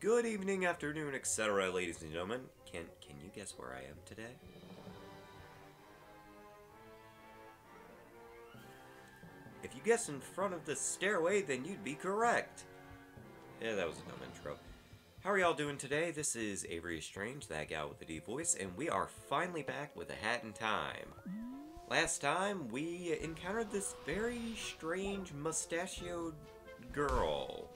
Good evening, afternoon, etc., ladies and gentlemen. Can you guess where I am today? If you guess in front of the stairway, then you'd be correct. Yeah, that was a dumb intro. How are y'all doing today? This is Avery Strange, that guy with the deep voice, and we are finally back with a hat in time. Last time, we encountered this very strange mustachioed girl.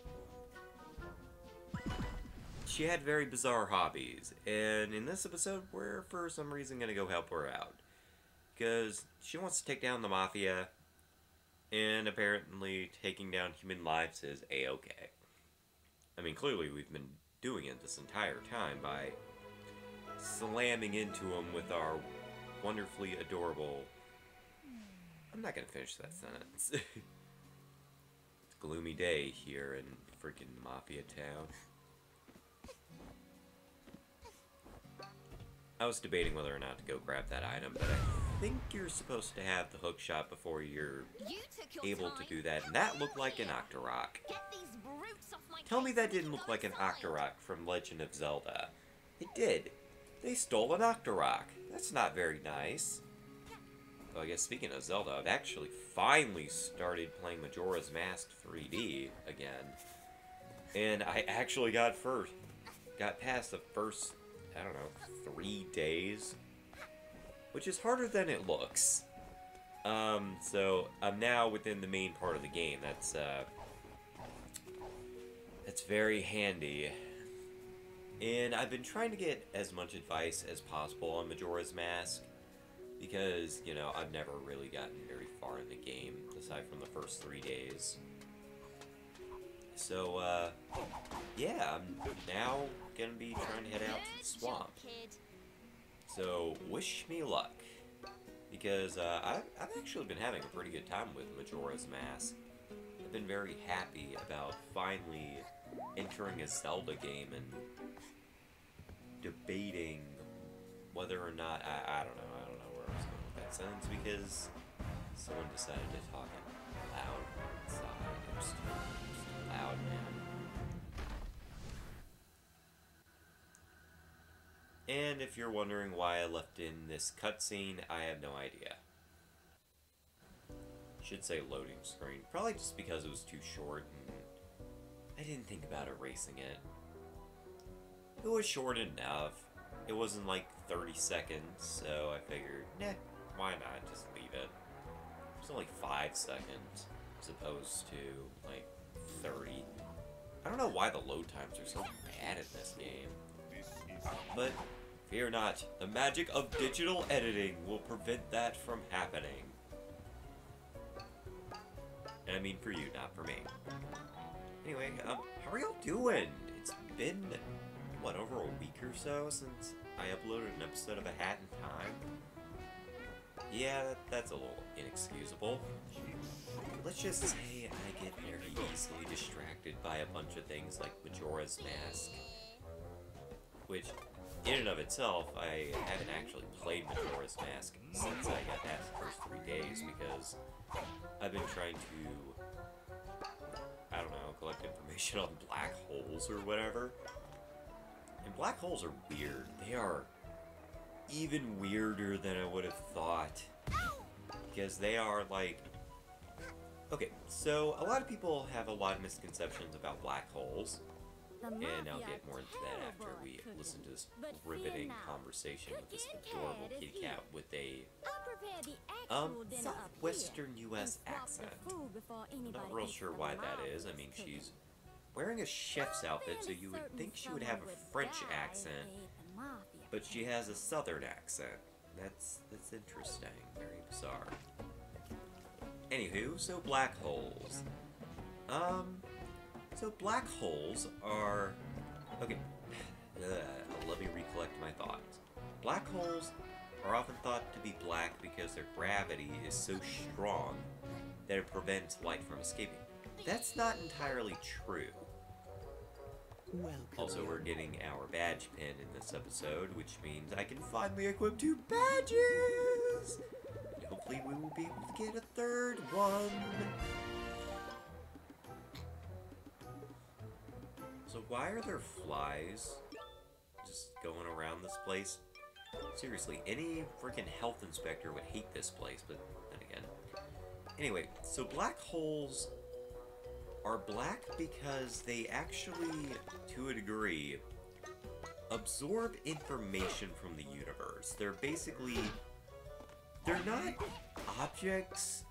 She had very bizarre hobbies, and in this episode, we're for some reason gonna go help her out. Because she wants to take down the Mafia, and apparently taking down human lives is a-okay. I mean, clearly we've been doing it this entire time by slamming into them with our wonderfully adorable... I'm not gonna finish that sentence. It's a gloomy day here in freaking Mafia town. I was debating whether or not to go grab that item, but I think you're supposed to have the hook shot before you're able to do that, and that looked like an Octorok. Tell me that didn't look like an Octorok from Legend of Zelda. It did. They stole an Octorok. That's not very nice. Well, I guess speaking of Zelda, I've actually finally started playing Majora's Mask 3D again. And I actually got past the first, I don't know, 3 days, which is harder than it looks. So I'm now within the main part of the game. That's very handy. And I've been trying to get as much advice as possible on Majora's Mask, because, you know, I've never really gotten very far in the game, aside from the first 3 days. So, yeah, I'm now gonna be trying to head out to the swamp. So, wish me luck. Because, I've actually been having a pretty good time with Majora's Mask. I've been very happy about finally entering a Zelda game and debating whether or not, I don't know where I was going with that sentence, because someone decided to talk it loud inside. It was too loud, man. And if you're wondering why I left in this cutscene, I have no idea. Should say loading screen. Probably just because it was too short and I didn't think about erasing it. It was short enough. It wasn't like 30 seconds, so I figured, nah, why not just leave it. It was only 5 seconds as opposed to like 30. I don't know why the load times are so bad in this game. But fear not, the magic of digital editing will prevent that from happening. And I mean for you, not for me. Anyway, how are y'all doing? It's been, what, over a week or so since I uploaded an episode of A Hat in Time? Yeah, that's a little inexcusable. Let's just say I get very easily distracted by a bunch of things like Majora's Mask, which, in and of itself, I haven't actually played Majora's Mask since I got past the first 3 days, because I've been trying to, I don't know, collect information on black holes or whatever. And black holes are weird. They are even weirder than I would have thought, because they are like... Okay, so a lot of people have a lot of misconceptions about black holes, and I'll get more into that after we listen to this riveting conversation with this adorable kitty cat with a southwestern U.S. accent. I'm not real sure why that is. I mean, she's wearing a chef's outfit, so you would think she would have a French accent, but she has a southern accent. That's interesting. Very bizarre. Anywho, so black holes. So black holes are... Okay, let me recollect my thoughts. Black holes are often thought to be black because their gravity is so strong that it prevents light from escaping. That's not entirely true. Also, we're getting our badge pin in this episode, which means I can finally equip 2 badges! And hopefully we will be able to get a 3rd one! So why are there flies just going around this place? Seriously, any freaking health inspector would hate this place, but then again. Anyway, so black holes are black because they actually, to a degree, absorb information from the universe. They're not objects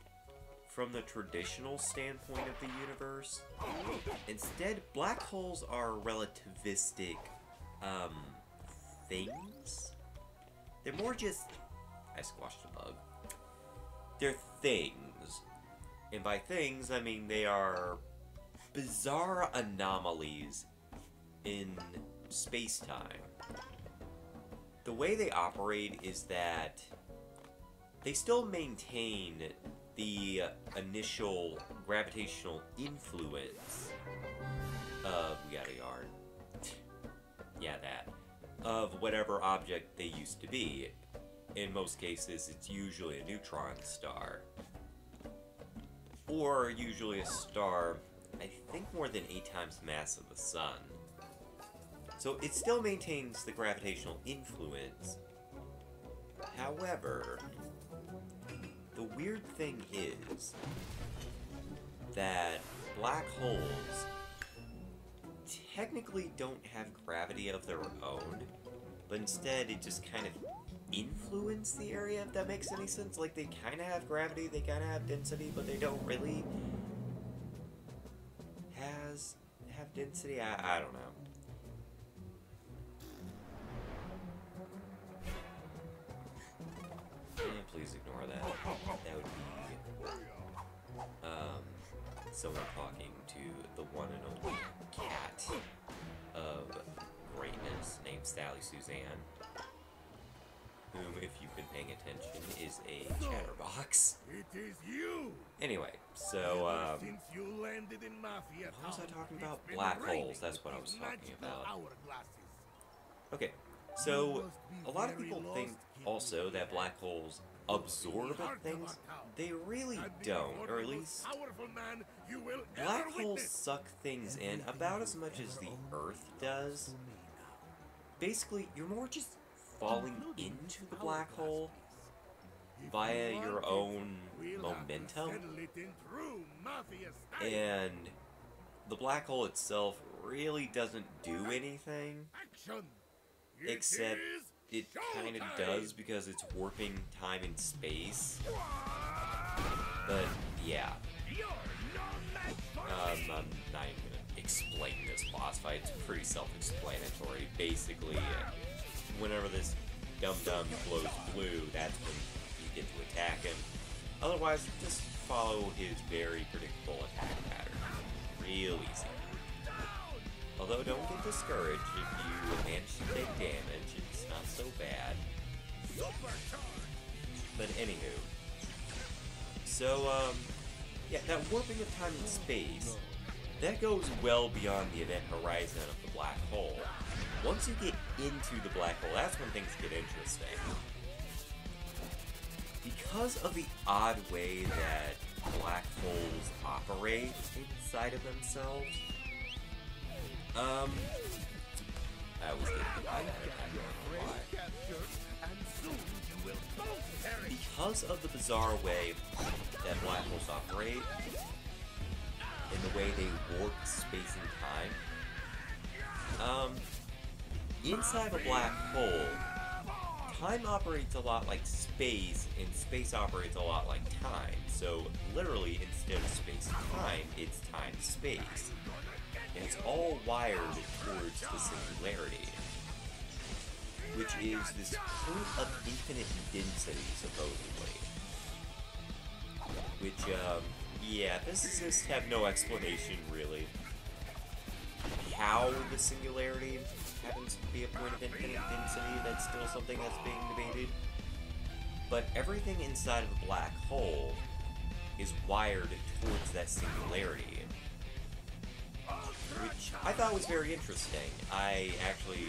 from the traditional standpoint of the universe. Instead, black holes are relativistic, things? They're more just... I squashed a bug. They're things. And by things, I mean they are bizarre anomalies in space-time. The way they operate is that they still maintain the initial gravitational influence of, we got a yard, yeah, that, of whatever object they used to be. In most cases, it's usually a neutron star. Or usually a star, I think, more than 8 times the mass of the sun. So it still maintains the gravitational influence. However, the weird thing is that black holes technically don't have gravity of their own, but instead it just kind of influence the area, if that makes any sense. Like, they kind of have gravity, they kind of have density, but they don't really have density. I don't know. Yeah, please ignore that. That would be someone talking to the one and only cat of greatness named Sally Suzanne, whom, if you've been paying attention, is a chatterbox. It is you. Anyway, so Since you landed in Mafia, what was I talking about? Black holes. That's what I was talking about. Okay, so a lot of people think also that black holes absorb things. They really don't, or at least black holes suck things in about as much as the Earth does. Basically, you're more just falling into the black hole via your own momentum, and the black hole itself really doesn't do anything, except it kind of does because it's warping time and space. But yeah, I'm not even gonna explain this boss fight. It's pretty self-explanatory. Basically, whenever this dum-dum glows blue, that's when you get to attack him. Otherwise, just follow his very predictable attack pattern. Real easy. Although, don't get discouraged if you manage to take damage. It's not so bad. But anywho. So, yeah, that warping of time and space, that goes well beyond the event horizon of the black hole. Once you get into the black hole, that's when things get interesting. Because of the odd way that black holes operate inside of themselves, I was getting because of the bizarre way that black holes operate, and the way they warp space and time, inside a black hole, time operates a lot like space, and space operates a lot like time. So, literally, instead of space-time, it's time-space. And it's all wired towards the singularity, which is this point of infinite density, supposedly. Which, yeah, physicists have no explanation, really, how the singularity happens to be a point of infinite density. That's still something that's being debated. But everything inside of a black hole is wired towards that singularity, which I thought was very interesting. I actually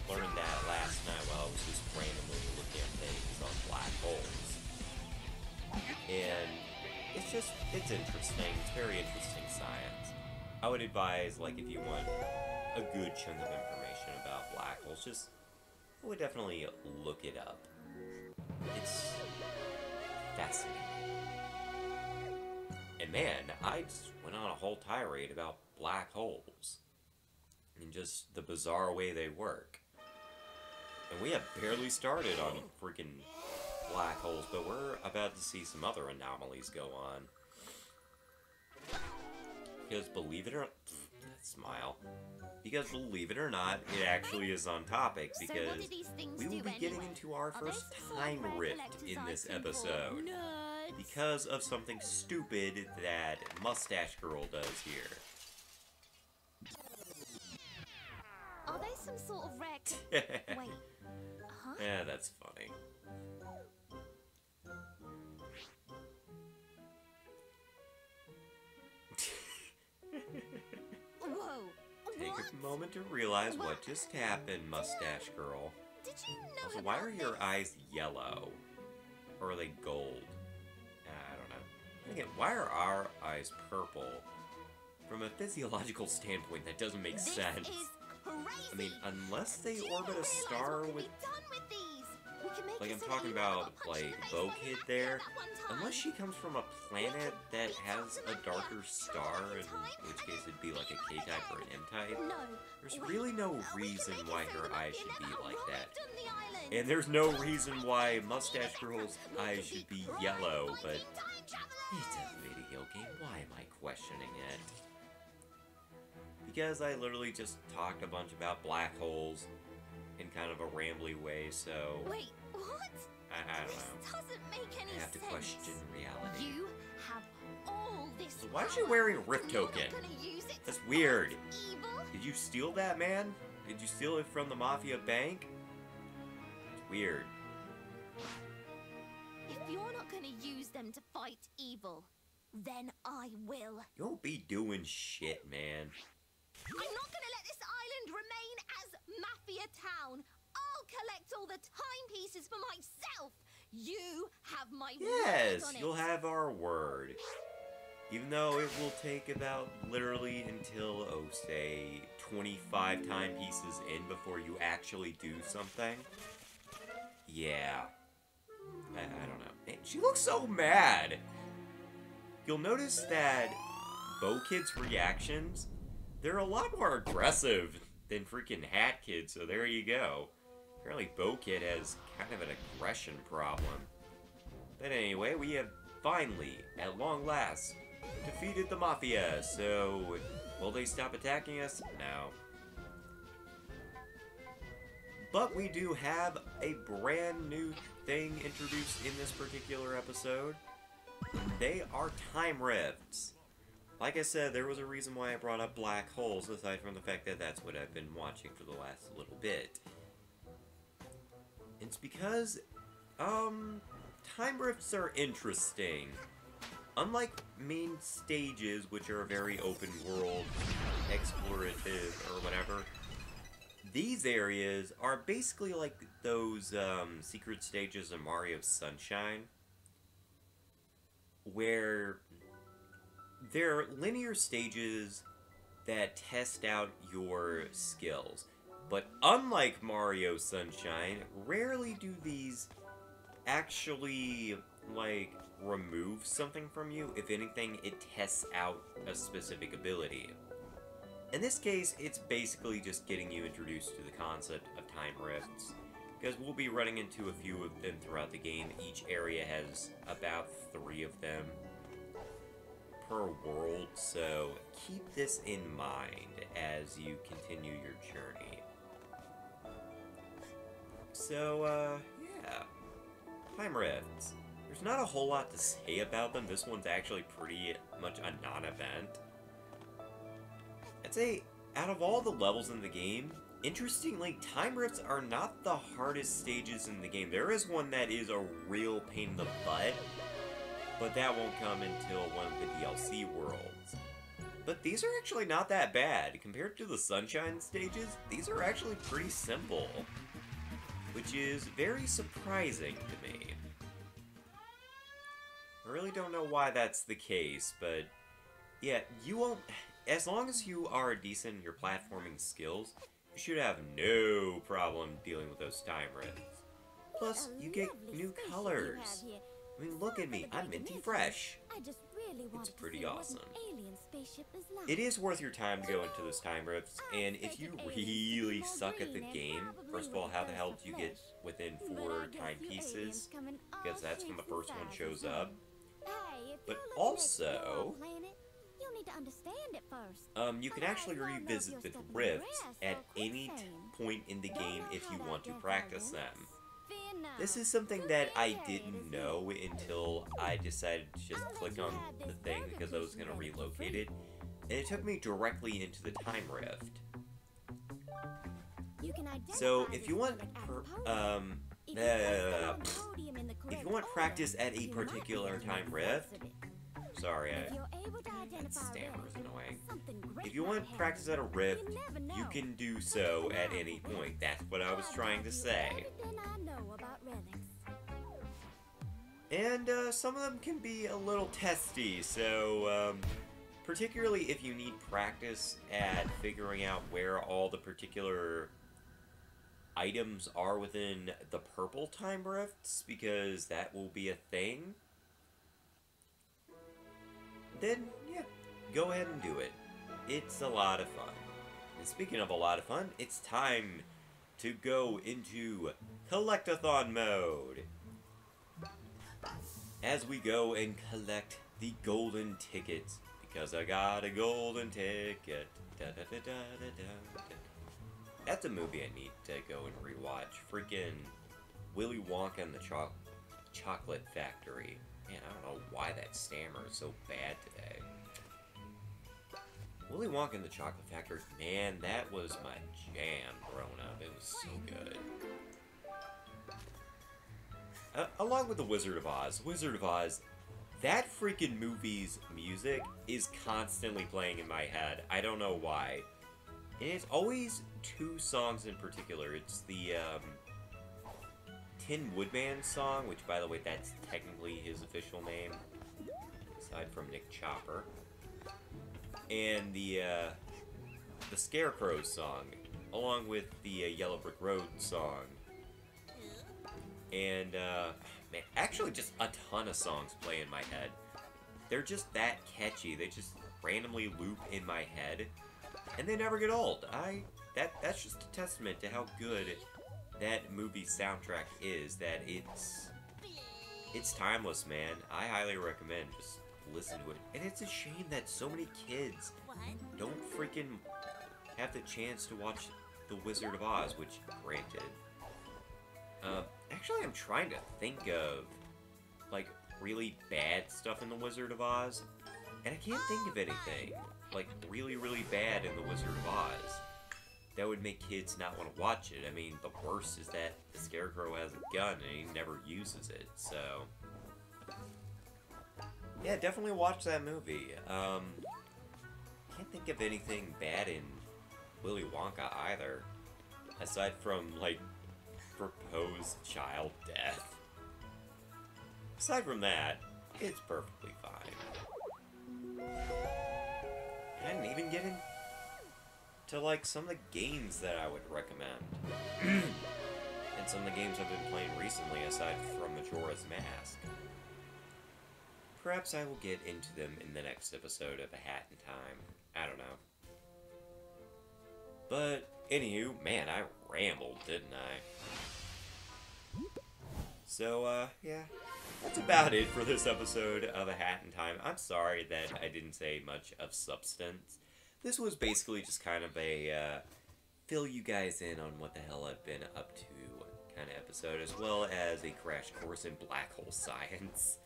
learned that last night while I was just randomly looking at things on black holes. And it's interesting. It's very interesting science. I would advise, like, if you want a good chunk of information about black holes. Just, I would definitely look it up. It's fascinating. And man, I just went on a whole tirade about black holes. And just the bizarre way they work. And we have barely started on freaking black holes, but we're about to see some other anomalies go on. Because believe it or not, smile. Because believe it or not, it actually is on topic, because we will be getting into our first time rift in this episode. Because of something stupid that Mustache Girl does here. Are they some sort of rare... Wait. Huh? Yeah, that's funny. Whoa. Take What? a moment to realize what just happened, Mustache Girl. Did you know Also, about why are your this? eyes yellow? Or are they gold? I don't know. Again, why are our eyes purple? From a physiological standpoint, that doesn't make This sense. is crazy. I mean, unless they Do you orbit a realize star what with... can be done with these? We can make Like, it I'm so that talking you never about, got punched in like, the face Bo by Kid Mafia there. that one time. Unless she comes from a planet that has a darker star, in which case it'd be like a K-type or an M-type. No. There's wait. really no We can reason make it why so her that eyes Mafia should be never like that. arrived on the island. And there's no reason why Mustache Girl's eyes should be yellow, but it's a video game. Why am I questioning it? Because I literally just talked a bunch about black holes in kind of a rambly way, so Wait, what? I don't This know. doesn't make any I have to sense. question reality. You have all this So why is she power, wearing a Rift and you're not token? gonna use it That's to weird. fight evil? Did you steal that, man? Did you steal it from the Mafia bank? It's weird. If you're not gonna use them to fight evil, then I will. You won't be doing shit, man. I'm not gonna let this island remain as Mafia Town. I'll collect all the timepieces for myself. You have my Yes, word on you'll it. have our word. Even though it will take about literally until, oh, say, 25 timepieces in before you actually do something. Yeah. I don't know. Man, she looks so mad. You'll notice that Bo Kid's reactions, they're a lot more aggressive than freaking Hat Kid, so there you go. Apparently Bo Kid has kind of an aggression problem. But anyway, we have finally, at long last, defeated the Mafia, so will they stop attacking us? No. But we do have a brand new thing introduced in this particular episode. They are time rifts. Like I said, there was a reason why I brought up black holes, aside from the fact that that's what I've been watching for the last little bit. It's because, time rifts are interesting. Unlike main stages, which are very open world, explorative, or whatever, these areas are basically like those secret stages in Mario Sunshine, where they're linear stages that test out your skills. But unlike Mario Sunshine, rarely do these actually, like, remove something from you. If anything, it tests out a specific ability. In this case, it's basically just getting you introduced to the concept of time rifts, because we'll be running into a few of them throughout the game. Each area has about 3 of them per world, so keep this in mind as you continue your journey. So, yeah. Time rifts. There's not a whole lot to say about them. This one's actually pretty much a non-event. I'd say, out of all the levels in the game, interestingly, time rifts are not the hardest stages in the game. There is one that is a real pain in the butt, but that won't come until one of the DLC worlds. But these are actually not that bad. Compared to the Sunshine stages, these are actually pretty simple, which is very surprising to me. I really don't know why that's the case, but yeah, you won't... as long as you are decent in your platforming skills, you should have no problem dealing with those time rifts. Plus, you get new colors. I mean, look at me, I'm minty fresh. It's pretty awesome. It is worth your time to go into those time rifts, and if you really suck at the game, first of all, how the hell do you get within 4 timepieces? Because that's when the first one shows up. But also, you can actually revisit the rifts at any point in the game if you want to practice them. This is something that I didn't know until I decided to just click on the thing because I was going to relocate it, and it took me directly into the time rift. So if you want practice at a particular time rift, sorry, that stammer is annoying. If you want practice at a rift, you can do so at any point. That's what I was trying to say. And some of them can be a little testy, so particularly if you need practice at figuring out where all the particular items are within the purple time rifts, because that will be a thing, then yeah, go ahead and do it. It's a lot of fun. And speaking of a lot of fun, it's time to go into Collectathon mode, as we go and collect the golden tickets, because I got a golden ticket. Da, da, da, da, da, da. That's a movie I need to go and rewatch. Freaking Willy Wonka and the Chocolate Factory. Man, I don't know why that stammer is so bad today. Willy Wonka and the Chocolate Factory, man, that was my jam growing up. It was so good. Along with The Wizard of Oz. Wizard of Oz, that freaking movie's music is constantly playing in my head. I don't know why. And it's always 2 songs in particular. It's the Tin Woodman song, which, by the way, that's technically his official name, aside from Nick Chopper. And the Scarecrow song, along with the Yellow Brick Road song. And, man, actually just a ton of songs play in my head. They're just that catchy. They just randomly loop in my head, and they never get old. That's just a testament to how good that movie soundtrack is, that it's timeless, man. I highly recommend just listen to it. And it's a shame that so many kids don't freaking have the chance to watch The Wizard of Oz, which, granted. Actually, I'm trying to think of, like, really bad stuff in The Wizard of Oz, and I can't think of anything, like, really, really bad in The Wizard of Oz that would make kids not want to watch it. I mean, the worst is that the Scarecrow has a gun and he never uses it, so... yeah, definitely watch that movie. Can't think of anything bad in Willy Wonka either, aside from, like, proposed child death. Aside from that, it's perfectly fine. I didn't even get into, like, some of the games that I would recommend. And some of the games I've been playing recently, aside from Majora's Mask. Perhaps I will get into them in the next episode of A Hat in Time. I don't know. But, anywho, man, I rambled, didn't I? So, yeah, that's about it for this episode of A Hat in Time. I'm sorry that I didn't say much of substance. This was basically just kind of a, fill you guys in on what the hell I've been up to kind of episode, as well as a crash course in black hole science.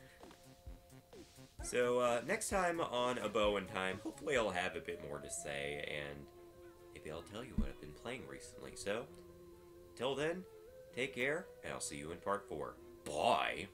So, next time on A Bow in Time, hopefully I'll have a bit more to say, and maybe I'll tell you what I've been playing recently. So, till then, take care, and I'll see you in part 4. Bye!